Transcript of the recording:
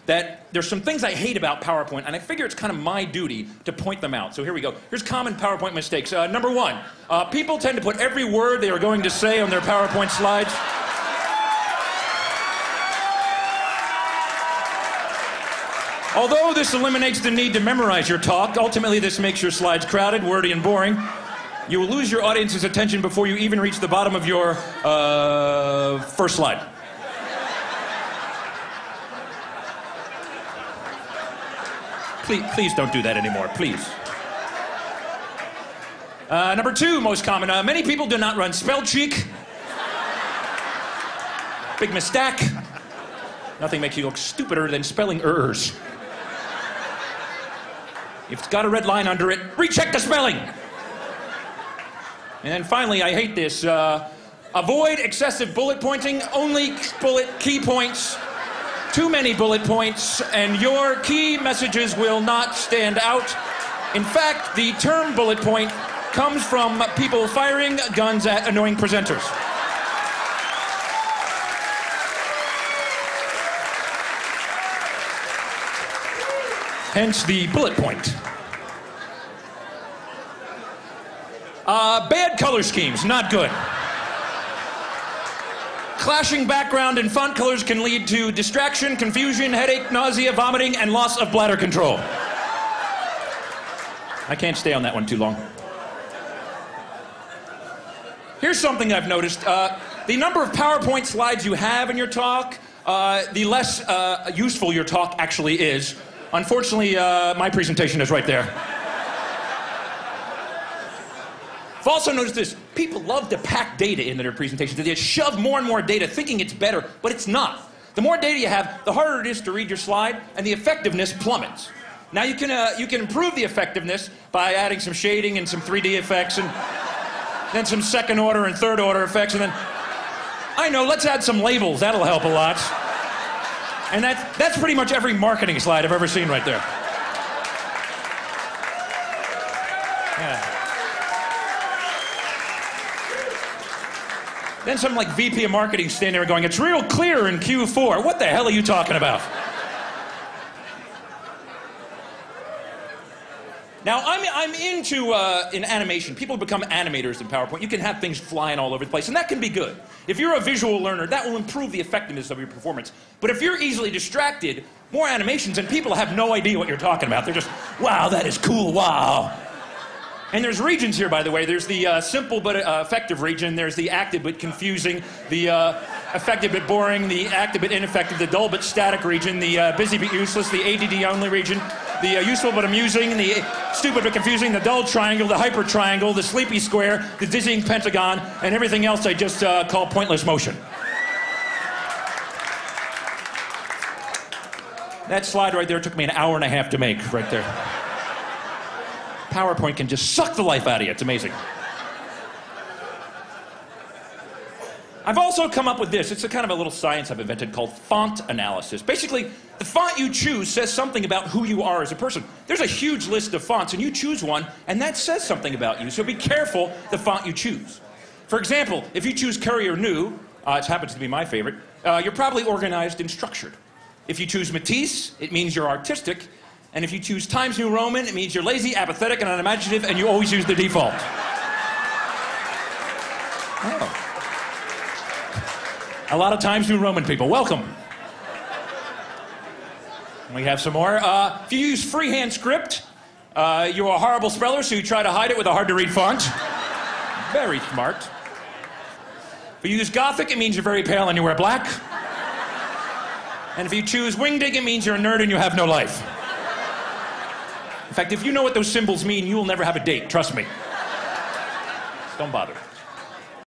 that there's some things I hate about PowerPoint, and I figure it's kind of my duty to point them out. So here we go. Here's common PowerPoint mistakes. Number one, people tend to put every word they are going to say on their PowerPoint slides. Although this eliminates the need to memorize your talk, ultimately this makes your slides crowded, wordy, and boring. You will lose your audience's attention before you even reach the bottom of your first slide. Please don't do that anymore, please. Number two, most common. Many people do not run spell check. Big mistake. Nothing makes you look stupider than spelling errors. If it's got a red line under it, recheck the spelling. And then finally, I hate this. Avoid excessive bullet pointing. Only bullet key points. Too many bullet points, and your key messages will not stand out. In fact, the term bullet point comes from people firing guns at annoying presenters. Hence the bullet point. Bad color schemes, not good. Clashing background and font colors can lead to distraction, confusion, headache, nausea, vomiting, and loss of bladder control. I can't stay on that one too long. Here's something I've noticed. The number of PowerPoint slides you have in your talk, the less useful your talk actually is. Unfortunately, my presentation is right there. I've also noticed this. People love to pack data into their presentations. They shove more and more data thinking it's better, but it's not. The more data you have, the harder it is to read your slide, and the effectiveness plummets. Now you can improve the effectiveness by adding some shading and some 3D effects, and then some second order and third order effects, and then, I know, let's add some labels. That'll help a lot. And that's pretty much every marketing slide I've ever seen right there. Yeah. Then some like VP of marketing standing there going, it's real clear in Q4. What the hell are you talking about? Now, I'm into in animation. People become animators in PowerPoint. You can have things flying all over the place, and that can be good. If you're a visual learner, that will improve the effectiveness of your performance. But if you're easily distracted, more animations, and people have no idea what you're talking about. They're just, wow, that is cool, wow. And there's regions here, by the way. There's the simple but effective region. There's the active but confusing, the effective but boring, the active but ineffective, the dull but static region, the busy but useless, the ADD only region, the useful but amusing, the stupid but confusing, the dull triangle, the hyper triangle, the sleepy square, the dizzying pentagon, and everything else I just call pointless motion. That slide right there took me an hour and a half to make, right there. PowerPoint can just suck the life out of you. It's amazing. I've also come up with this. It's a kind of a little science I've invented called font analysis. Basically, the font you choose says something about who you are as a person. There's a huge list of fonts, and you choose one, and that says something about you. So be careful the font you choose. For example, if you choose Courier New, it happens to be my favorite, you're probably organized and structured. If you choose Matisse, it means you're artistic. And if you choose Times New Roman, it means you're lazy, apathetic, and unimaginative, and you always use the default. Oh. A lot of Times New Roman people. Welcome. We have some more. If you use freehand script, you're a horrible speller, so you try to hide it with a hard-to-read font. Very smart. If you use Gothic, it means you're very pale and you wear black. And if you choose Wingding, it means you're a nerd and you have no life. In fact, if you know what those symbols mean, you will never have a date, trust me. Don't bother.